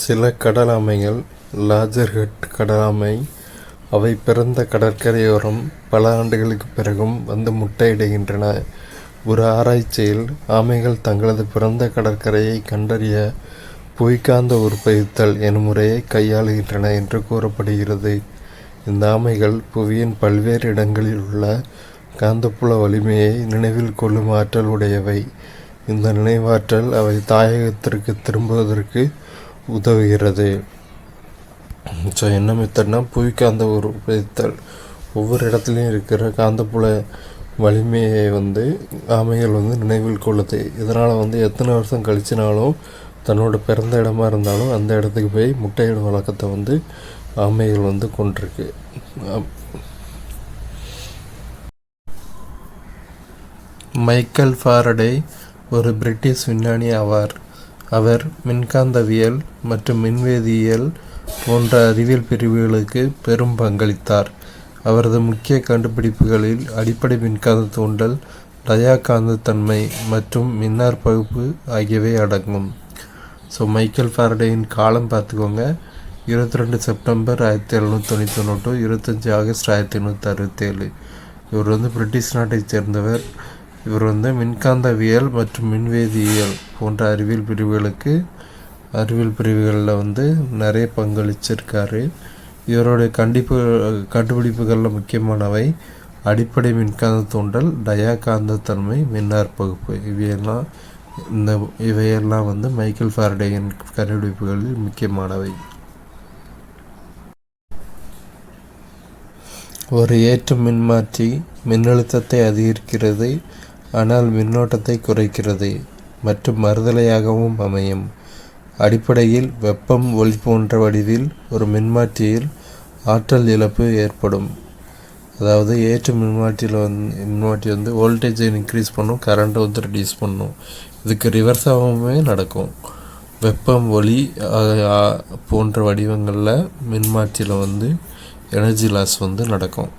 சில கடல் ஆமைகள் லாஜர்ஹெட் கடலாமை. அவை பிறந்த கடற்கரையோரம் பல ஆண்டுகளுக்கு பிறகும் வந்து முட்டையிடுகின்றன. ஒரு ஆராய்ச்சியில் ஆமைகள் தங்களது பிறந்த கடற்கரையை கண்டறிய புவிகாந்த உற்பவித்தல் எனும் முறையை கையாளுகின்றன என்று கூறப்படுகிறது. இந்த ஆமைகள் புவியின் பல்வேறு இடங்களில் உள்ள காந்தப்புல வலிமையை நினைவில் கொள்ளும் ஆற்றல் உடையவை. இந்த நினைவாற்றல் அவை தாயகத்திற்கு திரும்புவதற்கு உதவுகிறது. ஸோ என்ன மெத்தட்னா, புவிக்காந்த உற்பவித்தல். ஒவ்வொரு இடத்துலையும் இருக்கிற காந்தப்புல வலிமையை ஆமைகள் நினைவில் கொள்ளுது. இதனால் எத்தனை வருஷம் கழிச்சினாலும் தன்னோட பிறந்த இடமா இருந்தாலும் அந்த இடத்துக்கு போய் முட்டையிடும் வழக்கத்தை ஆமைகள் கொண்டிருக்கு. மைக்கேல் ஃபாரடே ஒரு பிரிட்டிஷ் விஞ்ஞானி ஆவார். அவர் மின்காந்தவியல் மற்றும் மின்வேதியியல் போன்ற அறிவியல் பிரிவுகளுக்கு பெரும் பங்களித்தார். அவரது முக்கிய கண்டுபிடிப்புகளில் அடிப்படை மின்காந்த தூண்டல், டயாகாந்தத்தன்மை மற்றும் மின்னார் பகுப்பு ஆகியவை அடங்கும். ஸோ மைக்கேல் ஃபாரடேயின் காலம் பார்த்துக்கோங்க. 22 செப்டம்பர் 1791 25 ஆகஸ்ட் 1867. இவர் பிரிட்டிஷ் நாட்டைச் சேர்ந்தவர். இவர் மின்காந்தவியல் மற்றும் மின்வேதியியல் போன்ற அறிவியல் பிரிவுகளில் நிறைய பங்களிச்சிருக்காரு. இவருடைய கண்டுபிடிப்புகளில் முக்கியமானவை அடிப்படை மின்காந்த தூண்டல், டயாகாந்தத்தன்மை, மின்னார் பகுப்பு. இவையெல்லாம் மைக்கேல் ஃபாரடேயின் கண்டுபிடிப்புகளில் முக்கியமானவை. ஒரு ஏற்று மின்மாற்றி மின்னழுத்தத்தை அதிகரிக்கிறது, ஆனால் மின்னோட்டத்தை குறைக்கிறது மற்றும் மறுதலையாகவும் அமையும். அடிப்படையில் வெப்பம், ஒளி போன்ற வடிவில் ஒரு மின்மாற்றியில் ஆற்றல் இழப்பு ஏற்படும். அதாவது ஏற்று மின்மாற்றி வோல்டேஜை இன்க்ரீஸ் பண்ணும், கரண்ட்டை ரெடியூஸ் பண்ணும். இதுக்கு ரிவர்ஸாகவுமே நடக்கும். வெப்பம், ஒளி போன்ற வடிவங்களில் மின்மாற்றியில் எனர்ஜி லாஸ் நடக்கும்.